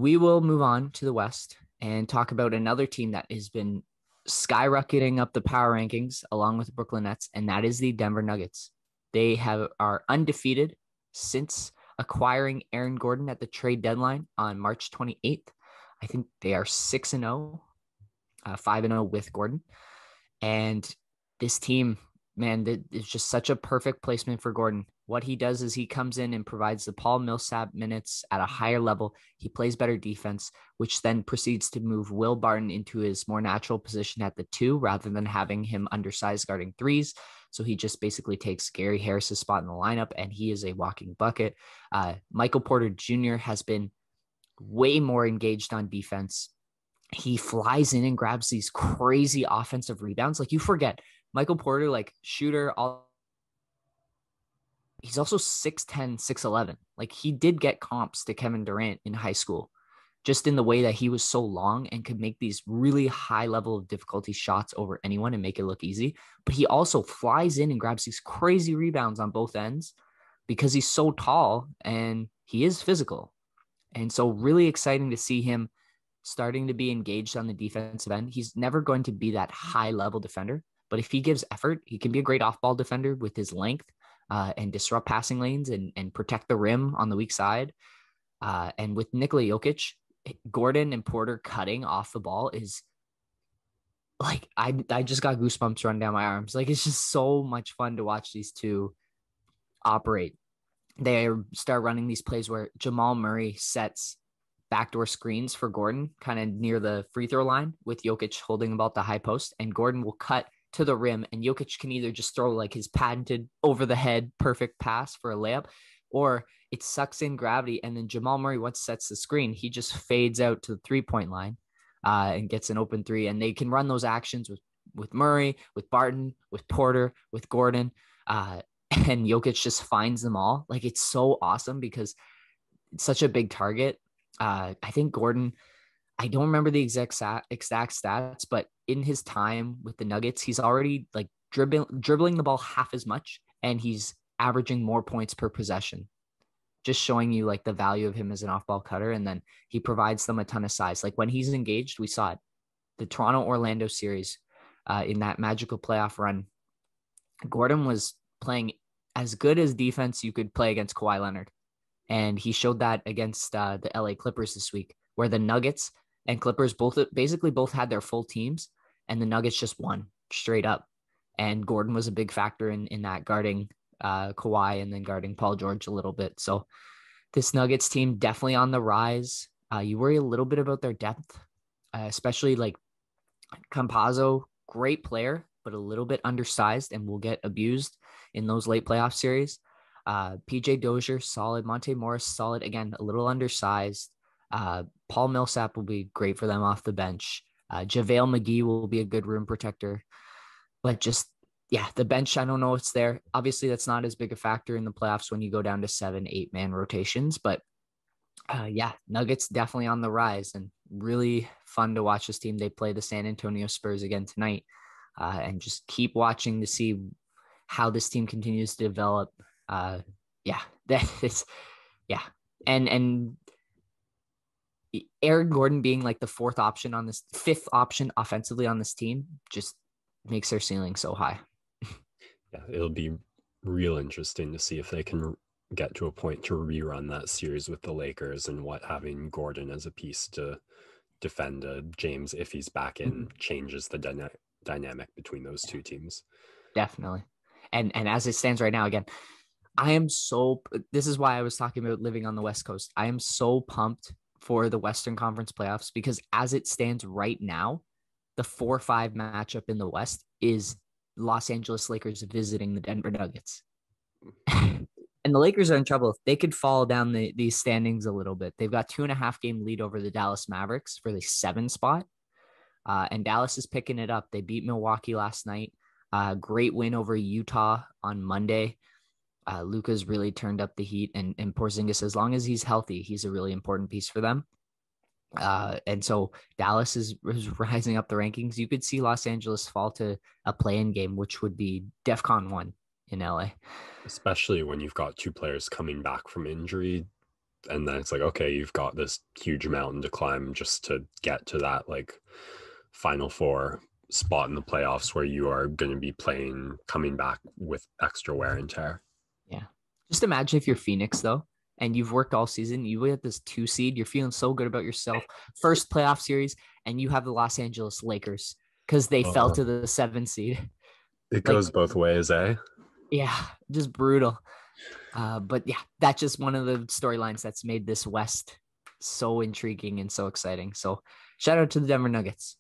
we will move on to the West and talk about another team that has been skyrocketing up the power rankings along with the Brooklyn Nets, and that is the Denver Nuggets. They are undefeated since acquiring Aaron Gordan at the trade deadline on March 28th. I think they are 6-0, 5-0 with Gordan. And this team, man, it's just such a perfect placement for Gordan. What he does is he comes in and provides the Paul Millsap minutes at a higher level. He plays better defense, which then proceeds to move Will Barton into his more natural position at the 2 rather than having him undersized guarding 3s. So he just basically takes Gary Harris's spot in the lineup, and he is a walking bucket. Michael Porter Jr. has been way more engaged on defense. He flies in and grabs these crazy offensive rebounds. Like, you forget, Michael Porter, like, shooter, he's also 6'10", 6'11". Like, he did get comps to Kevin Durant in high school, just in the way that he was so long and could make these really high level of difficulty shots over anyone and make it look easy. But he also flies in and grabs these crazy rebounds on both ends because he's so tall and he is physical. And so really exciting to see him starting to be engaged on the defensive end. He's never going to be that high level defender, but if he gives effort, he can be a great off-ball defender with his length and disrupt passing lanes and protect the rim on the weak side. And with Nikola Jokic, Gordan and Porter cutting off the ball is like, I just got goosebumps running down my arms. Like, it's just so much fun to watch these two operate. They start running these plays where Jamal Murray sets backdoor screens for Gordan kind of near the free throw line with Jokic holding about the high post, and Gordan will cut to the rim, and Jokic can either just throw like his patented over the head perfect pass for a layup, or it sucks in gravity, and then Jamal Murray, once sets the screen, he just fades out to the 3-point line and gets an open 3, and they can run those actions with Murray, with Barton, with Porter, with Gordan, and Jokic just finds them all. Like, it's so awesome because it's such a big target. I think Gordan, I don't remember the exact stats, but in his time with the Nuggets, he's already like dribbling the ball half as much, and he's averaging more points per possession, just showing you like the value of him as an off-ball cutter. And then he provides them a ton of size. Like, when he's engaged, we saw it. The Toronto-Orlando series in that magical playoff run, Gordan was playing as good as defense you could play against Kawhi Leonard. And he showed that against the LA Clippers this week, where the Nuggets and Clippers both had their full teams, and the Nuggets just won straight up. And Gordan was a big factor in that, guarding Kawhi and then guarding Paul George a little bit. So this Nuggets team definitely on the rise. You worry a little bit about their depth, especially like Campazzo, great player, but a little bit undersized and will get abused in those late playoff series. PJ Dozier, solid. Monte Morris, solid. Again, a little undersized. Paul Millsap will be great for them off the bench. JaVale McGee will be a good rim protector. But just, yeah, the bench, I don't know what's there. Obviously, that's not as big a factor in the playoffs when you go down to 7-8 man rotations. But yeah, Nuggets definitely on the rise, and really fun to watch this team. They play the San Antonio Spurs again tonight, and just keep watching to see how this team continues to develop. Yeah, that is, yeah. And Aaron Gordan being like the fifth option offensively on this team just makes their ceiling so high. Yeah, it'll be real interesting to see if they can get to a point to rerun that series with the Lakers, and what having Gordan as a piece to defend James, if he's back in, changes the dynamic between those two teams. Definitely. And as it stands right now, again, this is why I was talking about living on the West Coast. I am so pumped for the Western Conference playoffs, because as it stands right now, the 4-5 matchup in the West is Los Angeles Lakers visiting the Denver Nuggets. And the Lakers are in trouble. They could fall down these standings a little bit. They've got 2.5 game lead over the Dallas Mavericks for the 7 spot. And Dallas is picking it up. They beat Milwaukee last night. Great win over Utah on Monday. Luka's really turned up the heat, and Porzingis, as long as he's healthy, he's a really important piece for them. And so Dallas is rising up the rankings. You could see Los Angeles fall to a play-in game, which would be DEFCON 1 in LA. Especially when you've got two players coming back from injury. and then it's like, okay, you've got this huge mountain to climb just to get to that like Final Four spot in the playoffs where you are going to be coming back with extra wear and tear. Yeah. Just imagine if you're Phoenix though, and you've worked all season, you get this 2 seed, you're feeling so good about yourself, first playoff series, and you have the Los Angeles Lakers because they fell to the 7 seed. It Like, goes both ways, eh? yeah, just brutal. But yeah, that's just one of the storylines that's made this West so intriguing and so exciting. So shout out to the Denver Nuggets.